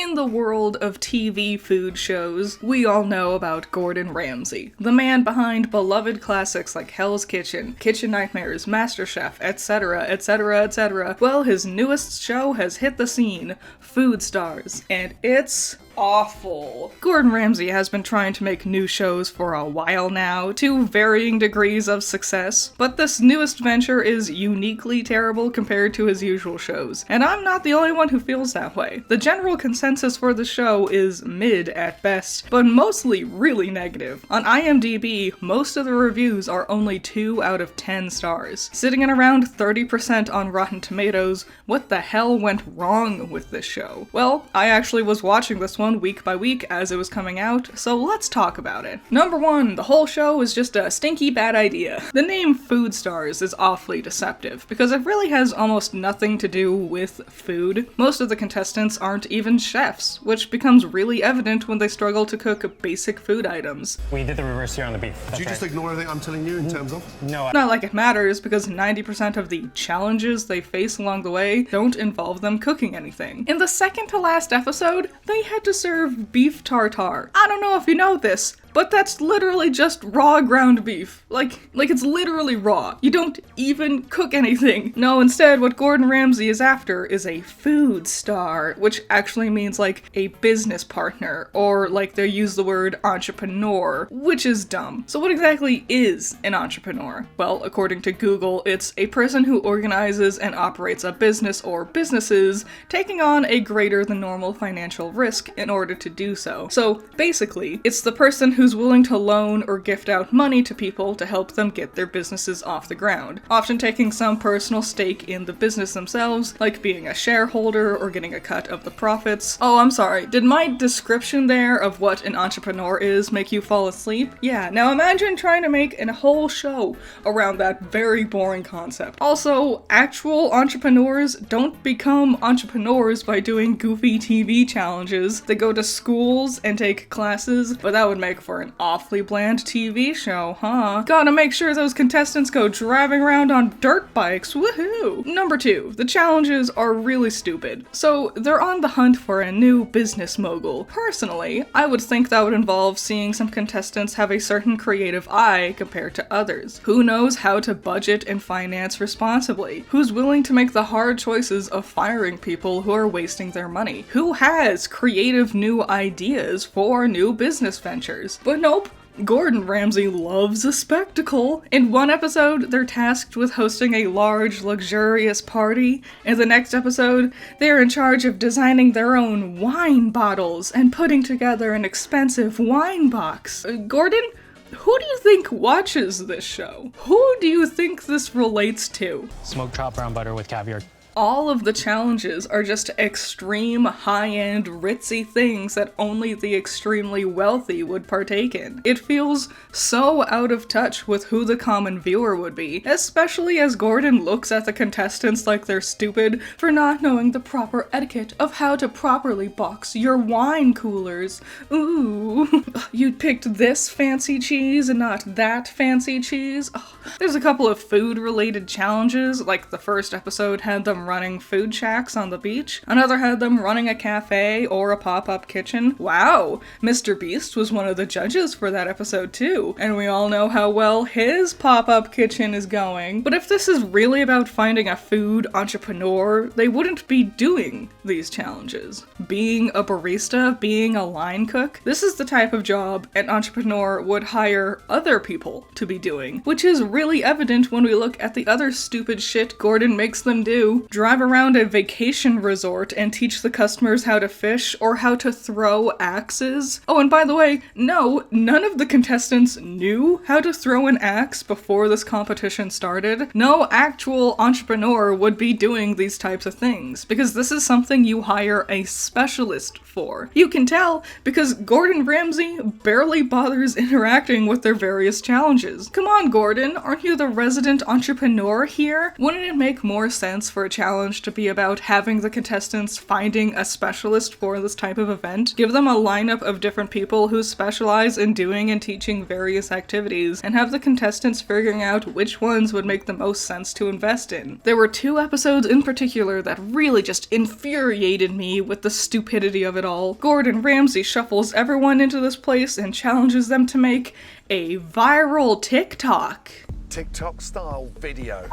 In the world of TV food shows, we all know about Gordon Ramsay, the man behind beloved classics like Hell's Kitchen, Kitchen Nightmares, MasterChef, etc., etc., etc. Well, his newest show has hit the scene, Food Stars, and it's awful. Gordon Ramsay has been trying to make new shows for a while now, to varying degrees of success, but this newest venture is uniquely terrible compared to his usual shows, and I'm not the only one who feels that way. The general consensus for the show is mid at best, but mostly really negative. On IMDb, most of the reviews are only 2 out of 10 stars. Sitting at around 30% on Rotten Tomatoes, what the hell went wrong with this show? Well, I actually was watching this one week by week as it was coming out, so let's talk about it. Number 1, the whole show is just a stinky bad idea. The name Food Stars is awfully deceptive, because it really has almost nothing to do with food. Most of the contestants aren't even chefs, which becomes really evident when they struggle to cook basic food items. We did the reverse here on the beef. Did you just ignore everything I'm telling you in terms of? No. Not like it matters, because 90% of the challenges they face along the way don't involve them cooking anything. In the second to last episode, they had to serve beef tartare. I don't know if you know this, but that's literally just raw ground beef. Like it's literally raw. You don't even cook anything. No, instead, what Gordon Ramsay is after is a food star, which actually means like a business partner, or like they use the word entrepreneur, which is dumb. So what exactly is an entrepreneur? Well, according to Google, it's a person who organizes and operates a business or businesses, taking on a greater than normal financial risk in order to do so. So basically, it's the person who's willing to loan or gift out money to people to help them get their businesses off the ground, often taking some personal stake in the business themselves, like being a shareholder or getting a cut of the profits. Oh, I'm sorry, did my description there of what an entrepreneur is make you fall asleep? Yeah, now imagine trying to make a whole show around that very boring concept. Also, actual entrepreneurs don't become entrepreneurs by doing goofy TV challenges. They go to schools and take classes, but that would make for an awfully bland TV show, huh? Gotta make sure those contestants go driving around on dirt bikes, woohoo! Number 2, the challenges are really stupid. So they're on the hunt for a new business mogul. Personally, I would think that would involve seeing some contestants have a certain creative eye compared to others. Who knows how to budget and finance responsibly? Who's willing to make the hard choices of firing people who are wasting their money? Who has creative new ideas for new business ventures? But nope. Gordon Ramsay loves a spectacle. In one episode, they're tasked with hosting a large, luxurious party. In the next episode, they're in charge of designing their own wine bottles and putting together an expensive wine box. Gordon? Who do you think watches this show? Who do you think this relates to? Smoked chopped brown butter with caviar. All of the challenges are just extreme, high-end, ritzy things that only the extremely wealthy would partake in. It feels so out of touch with who the common viewer would be, especially as Gordon looks at the contestants like they're stupid for not knowing the proper etiquette of how to properly box your wine coolers. Ooh, you picked this fancy cheese and not that fancy cheese? Oh. There's a couple of food-related challenges, like the first episode had them running food shacks on the beach. Another had them running a cafe or a pop-up kitchen. Wow, Mr. Beast was one of the judges for that episode too, and we all know how well his pop-up kitchen is going. But if this is really about finding a food entrepreneur, they wouldn't be doing these challenges. Being a barista, being a line cook, this is the type of job an entrepreneur would hire other people to be doing, which is really evident when we look at the other stupid shit Gordon makes them do. Drive around a vacation resort and teach the customers how to fish or how to throw axes. Oh, and by the way, no, none of the contestants knew how to throw an axe before this competition started. No actual entrepreneur would be doing these types of things, because this is something you hire a specialist for. You can tell because Gordon Ramsay barely bothers interacting with their various challenges. Come on, Gordon, aren't you the resident entrepreneur here? Wouldn't it make more sense for a challenge challenge to be about having the contestants finding a specialist for this type of event. Give them a lineup of different people who specialize in doing and teaching various activities, and have the contestants figuring out which ones would make the most sense to invest in. There were 2 episodes in particular that really just infuriated me with the stupidity of it all. Gordon Ramsay shuffles everyone into this place and challenges them to make a viral TikTok. TikTok style video.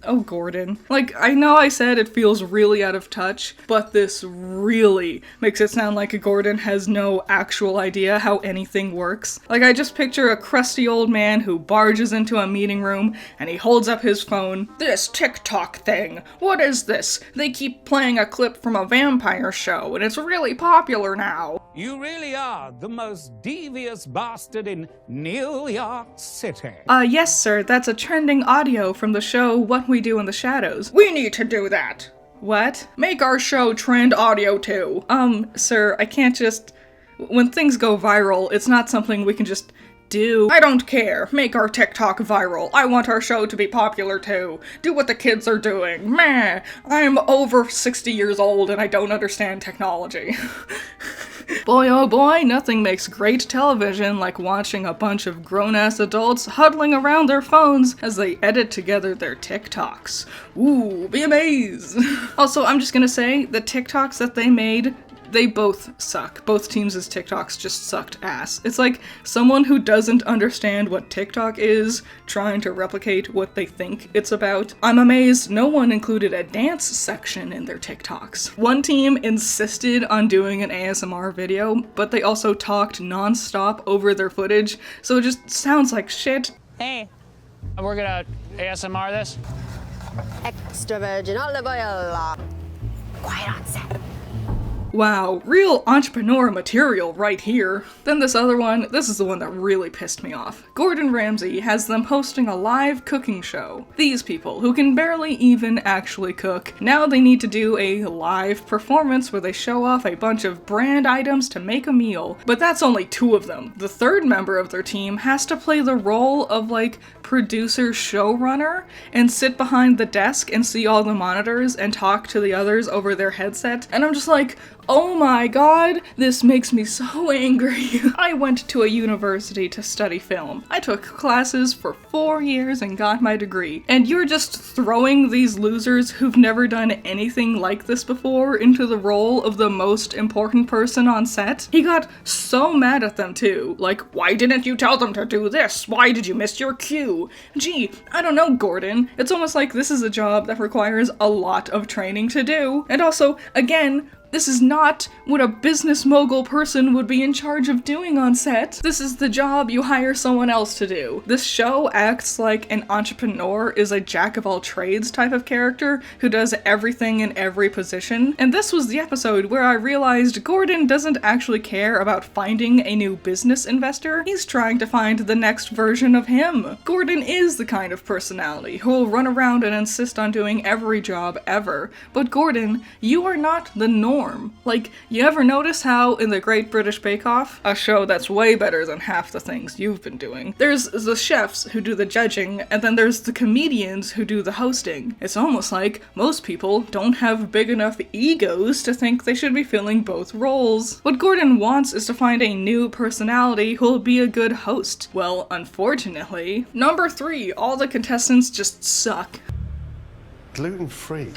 Oh, Gordon. Like, I know I said it feels really out of touch, but this really makes it sound like Gordon has no actual idea how anything works. Like, I just picture a crusty old man who barges into a meeting room and he holds up his phone. This TikTok thing. What is this? They keep playing a clip from a vampire show and it's really popular now. You really are the most devious bastard in New York City. Yes, sir, that's a trending audio from the show What We Do in the Shadows. We need to do that. What? Make our show trend audio too. Sir, I can't just... When things go viral, it's not something we can just do. I don't care. Make our TikTok viral. I want our show to be popular too. Do what the kids are doing. Meh. I'm over 60 years old and I don't understand technology. Boy oh boy, nothing makes great television like watching a bunch of grown-ass adults huddling around their phones as they edit together their TikToks. Ooh, be amazed! Also, I'm just gonna say, the TikToks that they made, they both suck. Both teams' TikToks just sucked ass. It's like someone who doesn't understand what TikTok is trying to replicate what they think it's about. I'm amazed no one included a dance section in their TikToks. One team insisted on doing an ASMR video, but they also talked non-stop over their footage, so it just sounds like shit. Hey, we're gonna ASMR this. Extra virgin olive oil. Quiet on set. Wow, real entrepreneur material right here. Then this other one, this is the one that really pissed me off. Gordon Ramsay has them hosting a live cooking show. These people, who can barely even actually cook, now they need to do a live performance where they show off a bunch of brand items to make a meal. But that's only 2 of them. The 3rd member of their team has to play the role of like producer showrunner and sit behind the desk and see all the monitors and talk to the others over their headset. And I'm just like, oh my god, this makes me so angry. I went to a university to study film. I took classes for 4 years and got my degree. And you're just throwing these losers who've never done anything like this before into the role of the most important person on set? He got so mad at them too. Like, why didn't you tell them to do this? Why did you miss your cue? Gee, I don't know, Gordon. It's almost like this is a job that requires a lot of training to do. And also, again, this is not what a business mogul person would be in charge of doing on set. This is the job you hire someone else to do. This show acts like an entrepreneur is a jack-of-all-trades type of character who does everything in every position. And this was the episode where I realized Gordon doesn't actually care about finding a new business investor. He's trying to find the next version of him. Gordon is the kind of personality who will run around and insist on doing every job ever. But Gordon, you are not the norm. Like, you ever notice how in the Great British Bake Off, a show that's way better than half the things you've been doing, there's the chefs who do the judging, and then there's the comedians who do the hosting. It's almost like most people don't have big enough egos to think they should be filling both roles. What Gordon wants is to find a new personality who'll be a good host. Well, unfortunately, number 3, all the contestants just suck. Gluten-free.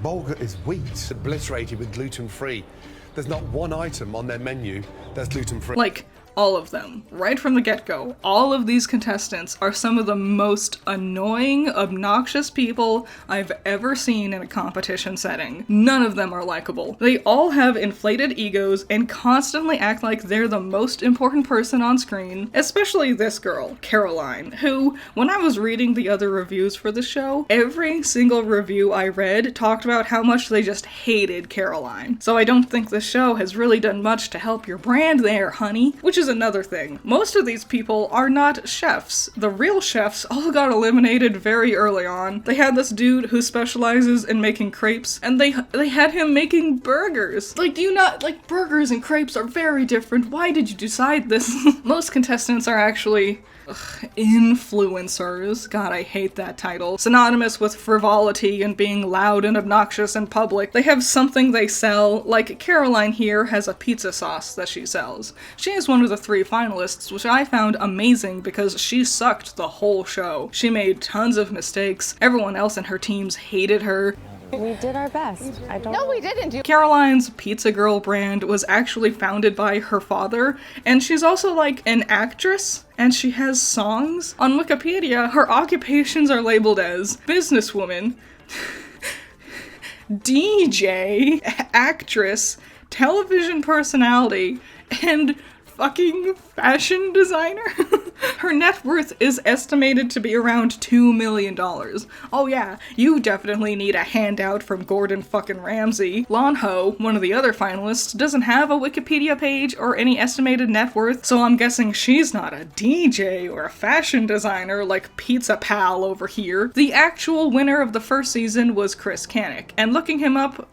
Bulgur is wheat, obliterated with gluten-free. There's not one item on their menu that's gluten-free. Like, all of them. Right from the get-go. All of these contestants are some of the most annoying, obnoxious people I've ever seen in a competition setting. None of them are likable. They all have inflated egos and constantly act like they're the most important person on screen, especially this girl, Caroline, who, when I was reading the other reviews for the show, every single review I read talked about how much they just hated Caroline. So I don't think the show has really done much to help your brand there, honey. Which is another thing. Most of these people are not chefs. The real chefs all got eliminated very early on. They had this dude who specializes in making crepes, and they had him making burgers. Like, do you not, like, burgers and crepes are very different. Why did you decide this? Most contestants are actually Influencers. God, I hate that title. Synonymous with frivolity and being loud and obnoxious in public. They have something they sell, like Caroline here has a pizza sauce that she sells. She is one of the 3 finalists, which I found amazing because she sucked the whole show. She made tons of mistakes. Everyone else in her teams hated her. We did our best. No, we didn't. Caroline's Pizza Girl brand was actually founded by her father, and she's also like an actress, and she has songs. On Wikipedia, her occupations are labeled as businesswoman, DJ, actress, television personality, and fucking fashion designer. Her net worth is estimated to be around $2 million. Oh yeah, you definitely need a handout from Gordon fucking Ramsay. Lon Ho, one of the other finalists, doesn't have a Wikipedia page or any estimated net worth, so I'm guessing she's not a DJ or a fashion designer like Pizza Pal over here. The actual winner of the first season was Chris Canick, and looking him up,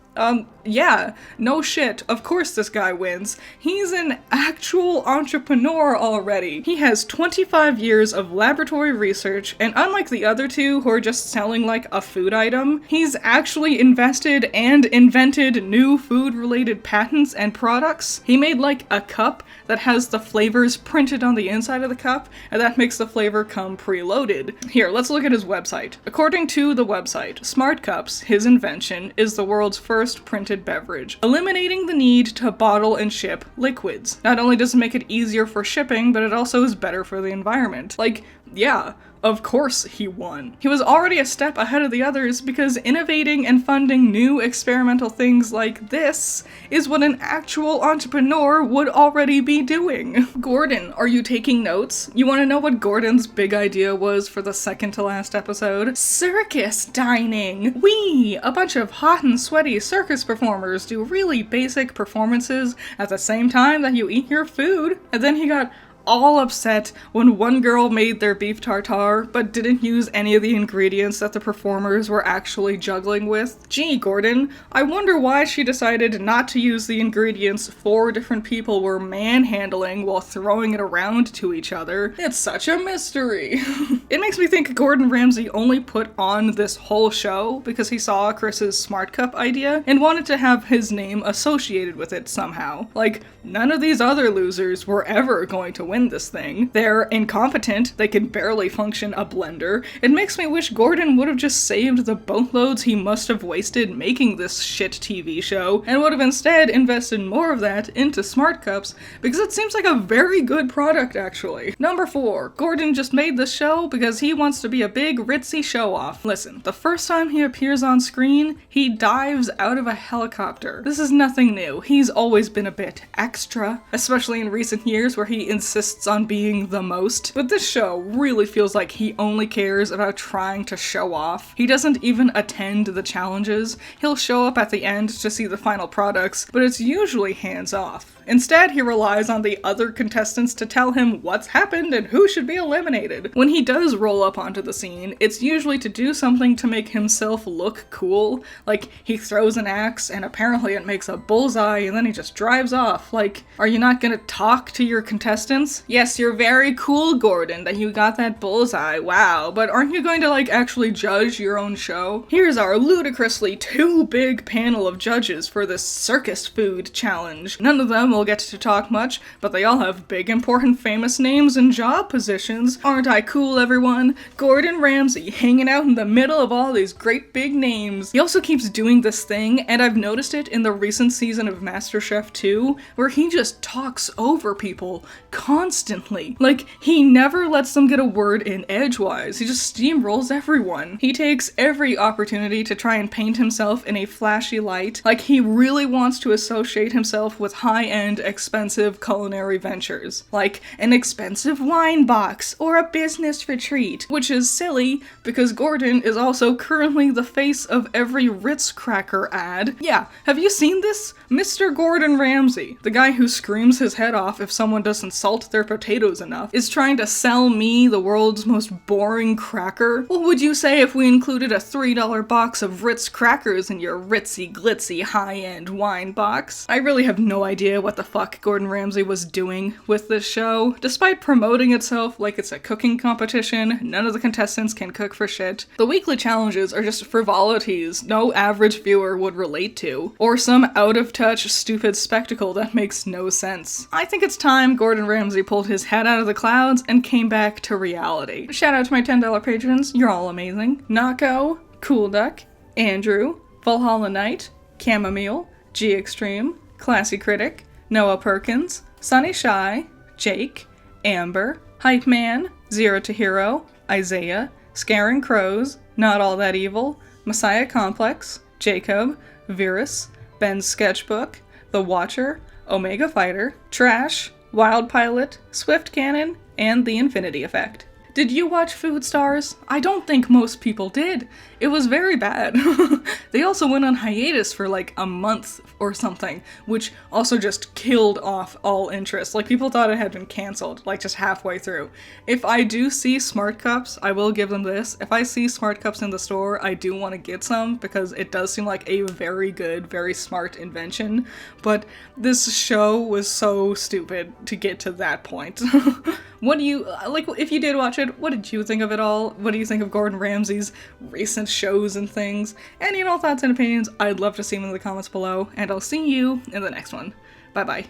yeah, no shit, of course this guy wins. He's an actual entrepreneur already. He has 25 years of laboratory research, and unlike the other 2 who are just selling like a food item, he's actually invested and invented new food-related patents and products. He made like a cup that has the flavors printed on the inside of the cup, and that makes the flavor come preloaded. Here, let's look at his website. According to the website, Smart Cups, his invention, is the world's first printed beverage, eliminating the need to bottle and ship liquids. Not only does it make it easier for shipping, but it also is better for the environment. Like, yeah, of course he won. He was already a step ahead of the others because innovating and funding new experimental things like this is what an actual entrepreneur would already be doing. Gordon, are you taking notes? You want to know what Gordon's big idea was for the second to last episode? Circus dining! A bunch of hot and sweaty circus performers do really basic performances at the same time that you eat your food. And then he got all upset when one girl made their beef tartare but didn't use any of the ingredients that the performers were actually juggling with. Gee, Gordon, I wonder why she decided not to use the ingredients 4 different people were manhandling while throwing it around to each other. It's such a mystery. It makes me think Gordon Ramsay only put on this whole show because he saw Chris's Smart Cup idea and wanted to have his name associated with it somehow. Like, none of these other losers were ever going to win this thing. They're incompetent, they can barely function a blender. It makes me wish Gordon would have just saved the boatloads he must have wasted making this shit TV show, and would have instead invested more of that into Smart Cups, because it seems like a very good product actually. Number 4, Gordon just made this show because he wants to be a big ritzy show-off. Listen, the first time he appears on screen, he dives out of a helicopter. This is nothing new. He's always been a bit extra, especially in recent years where he insists on being the most. But this show really feels like he only cares about trying to show off. He doesn't even attend the challenges. He'll show up at the end to see the final products, but it's usually hands-off. Instead, he relies on the other contestants to tell him what's happened and who should be eliminated. When he does roll up onto the scene, it's usually to do something to make himself look cool. Like, he throws an axe and apparently it makes a bullseye and then he just drives off. Like, are you not gonna talk to your contestants? Yes, you're very cool, Gordon, that you got that bullseye, wow, but aren't you going to, like, actually judge your own show? Here's our ludicrously too big panel of judges for this circus food challenge. None of them will get to talk much, but they all have big, important, famous names and job positions. Aren't I cool, everyone? Gordon Ramsay, hanging out in the middle of all these great big names. He also keeps doing this thing, and I've noticed it in the recent season of MasterChef 2, where he just talks over people constantly. Like, he never lets them get a word in edgewise. He just steamrolls everyone. He takes every opportunity to try and paint himself in a flashy light, like he really wants to associate himself with high-end expensive culinary ventures, like an expensive wine box or a business retreat, which is silly because Gordon is also currently the face of every Ritz cracker ad. Yeah, have you seen this? Mr. Gordon Ramsay, the guy who screams his head off if someone doesn't salt their potatoes enough, is trying to sell me the world's most boring cracker. What would you say if we included a $3 box of Ritz crackers in your ritzy glitzy high-end wine box? I really have no idea what the fuck Gordon Ramsay was doing with this show. Despite promoting itself like it's a cooking competition, none of the contestants can cook for shit. The weekly challenges are just frivolities no average viewer would relate to, or some out-of-touch stupid spectacle that makes no sense. I think it's time Gordon Ramsay pulled his head out of the clouds and came back to reality. Shout out to my $10 patrons, you're all amazing. Nako, Cool Duck, Andrew, Valhalla Knight, Chamomile, G Extreme, Classy Critic, Noah Perkins, Sunny Shy, Jake, Amber, Hype Man, Zero to Hero, Isaiah, Scaring Crows, Not All That Evil, Messiah Complex, Jacob, Virus, Ben's Sketchbook, The Watcher, Omega Fighter, Trash, Wild Pilot, Swift Cannon, and The Infinity Effect. Did you watch Food Stars? I don't think most people did. It was very bad. They also went on hiatus for like a month or something, which also just killed off all interest. Like, people thought it had been canceled, like just halfway through. If I do see Smart Cups, I will give them this. If I see Smart Cups in the store, I do want to get some because it does seem like a very good, very smart invention. But this show was so stupid to get to that point. What do you, like, if you did watch it, what did you think of it all? What do you think of Gordon Ramsay's recent shows and things? Any and all thoughts and opinions, I'd love to see them in the comments below, and I'll see you in the next one. Bye bye.